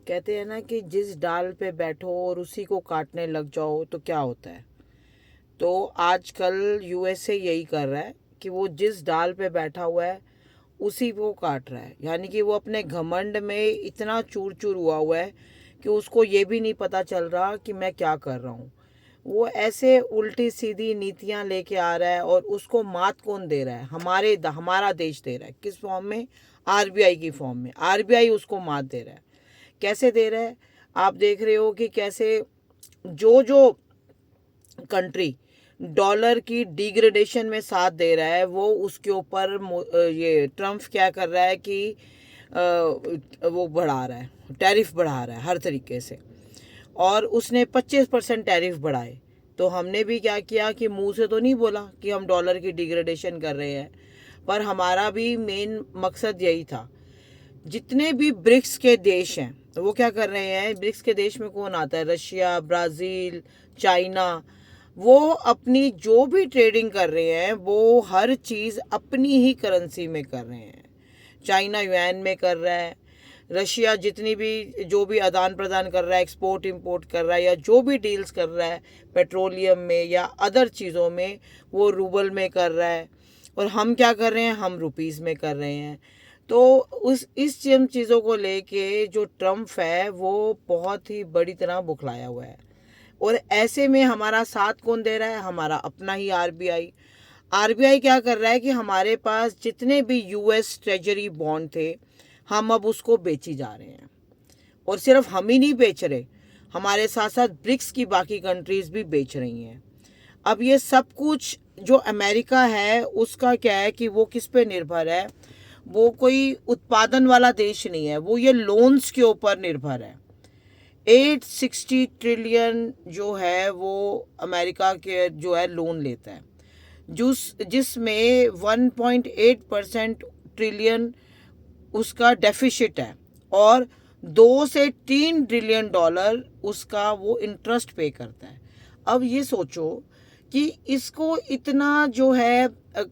कहते हैं ना कि जिस डाल पे बैठो और उसी को काटने लग जाओ तो क्या होता है। तो आजकल यूएसए यही कर रहा है कि वो जिस डाल पे बैठा हुआ है उसी को काट रहा है। यानी कि वो अपने घमंड में इतना चूर चूर हुआ है कि उसको ये भी नहीं पता चल रहा कि मैं क्या कर रहा हूँ। वो ऐसे उल्टी सीधी नीतियाँ लेके आ रहा है और उसको मात कौन दे रहा है? हमारा देश दे रहा है। किस फॉर्म में? आरबीआई की फॉर्म में। आरबीआई उसको मात दे रहा है। कैसे दे रहा है? आप देख रहे हो कि कैसे जो जो कंट्री डॉलर की डिग्रेडेशन में साथ दे रहा है वो उसके ऊपर ये ट्रम्प क्या कर रहा है कि वो बढ़ा रहा है, टैरिफ बढ़ा रहा है हर तरीके से। और उसने 25% टैरिफ बढ़ाए। तो हमने भी क्या किया कि मुंह से तो नहीं बोला कि हम डॉलर की डिग्रेडेशन कर रहे हैं, पर हमारा भी मेन मकसद यही था। जितने भी ब्रिक्स के देश हैं वो क्या कर रहे हैं? ब्रिक्स के देश में कौन आता है? Russia, Brazil, China. वो अपनी जो भी ट्रेडिंग कर रहे हैं वो हर चीज़ अपनी ही करेंसी में कर रहे हैं। चाइना युआन में कर रहा है। रशिया जितनी भी जो भी आदान प्रदान कर रहा है, एक्सपोर्ट इंपोर्ट कर रहा है या जो भी डील्स कर रहा है पेट्रोलियम में या अदर चीज़ों में, वो रूबल में कर रहा है। और हम क्या कर रहे हैं? हम रुपीज़ में कर रहे हैं। तो उस इस चीज़ों को लेके जो ट्रम्प है वो बहुत ही बड़ी तरह बुखलाया हुआ है। और ऐसे में हमारा साथ कौन दे रहा है? हमारा अपना ही आरबीआई। आरबीआई क्या कर रहा है कि हमारे पास जितने भी यूएस ट्रेजरी बॉन्ड थे हम अब उसको बेची जा रहे हैं। और सिर्फ हम ही नहीं बेच रहे, हमारे साथ साथ ब्रिक्स की बाकी कंट्रीज भी बेच रही हैं। अब ये सब कुछ जो अमेरिका है उसका क्या है कि वो किस पे निर्भर है? वो कोई उत्पादन वाला देश नहीं है, वो ये लोन्स के ऊपर निर्भर है। 860 ट्रिलियन जो है वो अमेरिका के जो है लोन लेता है, जिसमें 1.8% ट्रिलियन उसका डेफिसिट है और 2 से 3 ट्रिलियन डॉलर उसका वो इंटरेस्ट पे करता है। अब ये सोचो कि इसको इतना जो है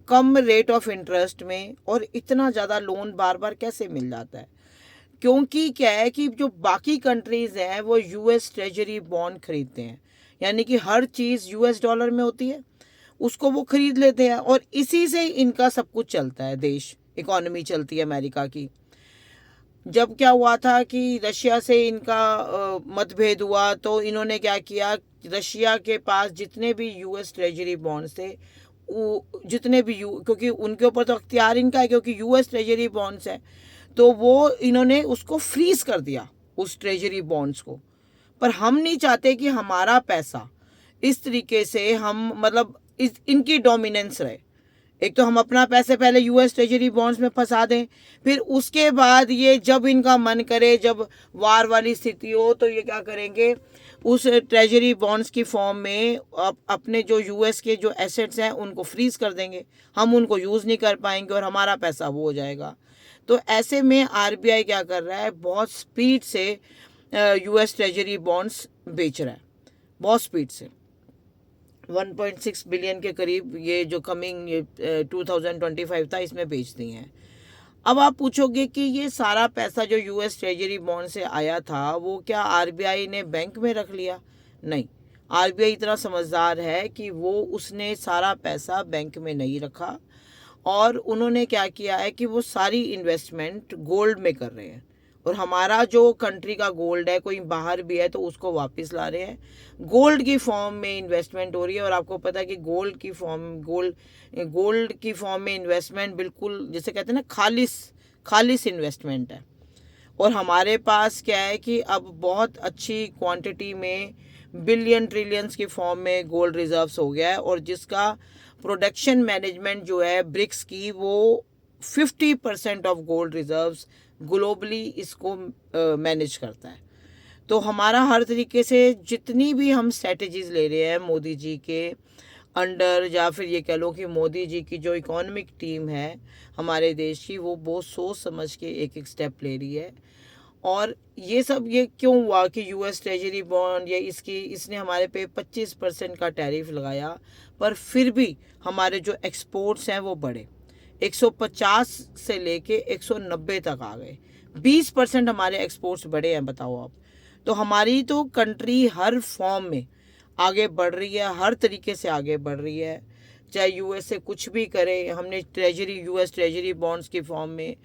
कम रेट ऑफ इंटरेस्ट में और इतना ज़्यादा लोन बार बार कैसे मिल जाता है? क्योंकि क्या है कि जो बाकी कंट्रीज हैं वो यूएस ट्रेजरी बॉन्ड खरीदते हैं। यानी कि हर चीज़ यूएस डॉलर में होती है, उसको वो खरीद लेते हैं और इसी से इनका सब कुछ चलता है। देश इकोनॉमी चलती है अमेरिका की। जब क्या हुआ था कि रशिया से इनका मतभेद हुआ तो इन्होंने क्या किया? रशिया के पास जितने भी यूएस ट्रेजरी बॉन्ड्स थे, जितने भी क्योंकि उनके ऊपर तो अख्तियार इनका है, क्योंकि यूएस ट्रेजरी बॉन्ड्स है, तो वो इन्होंने उसको फ्रीज कर दिया उस ट्रेजरी बॉन्ड्स को। पर हम नहीं चाहते कि हमारा पैसा इस तरीके से हम मतलब इनकी डोमिनेंस रहे। एक तो हम अपना पैसे पहले यूएस ट्रेजरी बॉन्ड्स में फंसा दें, फिर उसके बाद ये जब इनका मन करे, जब वार वाली स्थिति हो, तो ये क्या करेंगे? उस ट्रेजरी बॉन्ड्स की फॉर्म में अपने जो यूएस के जो एसेट्स हैं उनको फ्रीज कर देंगे, हम उनको यूज़ नहीं कर पाएंगे और हमारा पैसा वो हो जाएगा। तो ऐसे में आरबीआई क्या कर रहा है? बहुत स्पीड से यूएस ट्रेजरी बॉन्ड्स बेच रहा है, बहुत स्पीड से। 1.6 बिलियन के करीब ये जो कमिंग 2025 था इसमें बेच दी हैं। अब आप पूछोगे कि ये सारा पैसा जो यूएस ट्रेजरी बॉन्ड से आया था वो क्या आरबीआई ने बैंक में रख लिया? नहीं, आरबीआई इतना समझदार है कि वो उसने सारा पैसा बैंक में नहीं रखा और उन्होंने क्या किया है कि वो सारी इन्वेस्टमेंट गोल्ड में कर रहे हैं। और हमारा जो कंट्री का गोल्ड है, कोई बाहर भी है तो उसको वापस ला रहे हैं, गोल्ड की फॉर्म में इन्वेस्टमेंट हो रही है। और आपको पता है कि गोल्ड की फॉर्म में इन्वेस्टमेंट बिल्कुल जैसे कहते हैं ना खालिस इन्वेस्टमेंट है। और हमारे पास क्या है कि अब बहुत अच्छी क्वांटिटी में बिलियन ट्रिलियंस की फॉर्म में गोल्ड रिजर्व्स हो गया है और जिसका प्रोडक्शन मैनेजमेंट जो है ब्रिक्स की, वो 50% ऑफ गोल्ड रिजर्व्स ग्लोबली इसको मैनेज करता है। तो हमारा हर तरीके से जितनी भी हम स्ट्रेटजीज ले रहे हैं मोदी जी के अंडर, या फिर ये कह लो कि मोदी जी की जो इकोनॉमिक टीम है हमारे देश की, वो बहुत सोच समझ के एक एक स्टेप ले रही है। और ये सब ये क्यों हुआ कि यूएस ट्रेजरी बॉन्ड या इसने हमारे पे 25% का टैरिफ लगाया, पर फिर भी हमारे जो एक्सपोर्ट्स हैं वो बढ़े। 150 से लेके 190 तक आ गए। 20% हमारे एक्सपोर्ट्स बढ़े हैं, बताओ आप। तो हमारी तो कंट्री हर फॉर्म में आगे बढ़ रही है, हर तरीके से आगे बढ़ रही है। चाहे यूएसए कुछ भी करे, हमने ट्रेजरी, यूएस ट्रेजरी बॉन्ड्स की फॉर्म में,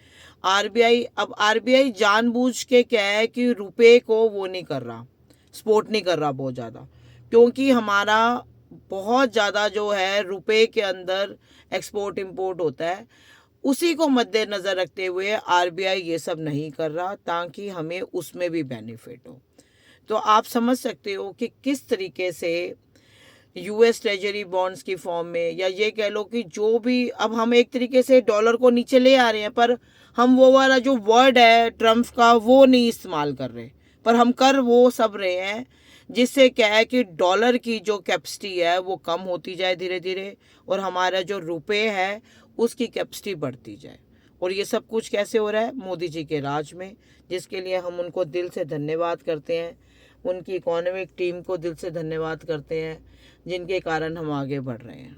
आरबीआई, अब आरबीआई जानबूझ के क्या है कि रुपए को वो नहीं कर रहा, सपोर्ट नहीं कर रहा बहुत ज़्यादा, क्योंकि हमारा बहुत ज़्यादा जो है रुपए के अंदर एक्सपोर्ट इंपोर्ट होता है। उसी को मद्देनज़र रखते हुए आरबीआई ये सब नहीं कर रहा, ताकि हमें उसमें भी बेनिफिट हो। तो आप समझ सकते हो कि किस तरीके से यूएस ट्रेजरी बॉन्ड्स की फॉर्म में, या ये कह लो कि जो भी, अब हम एक तरीके से डॉलर को नीचे ले आ रहे हैं, पर हम वो वाला जो वर्ड है ट्रम्प का वो नहीं इस्तेमाल कर रहे, पर हम कर वो सब रहे हैं, जिससे क्या है कि डॉलर की जो कैपेसिटी है वो कम होती जाए धीरे धीरे, और हमारा जो रुपए है उसकी कैपेसिटी बढ़ती जाए। और ये सब कुछ कैसे हो रहा है? मोदी जी के राज में, जिसके लिए हम उनको दिल से धन्यवाद करते हैं, उनकी इकोनॉमिक टीम को दिल से धन्यवाद करते हैं, जिनके कारण हम आगे बढ़ रहे हैं।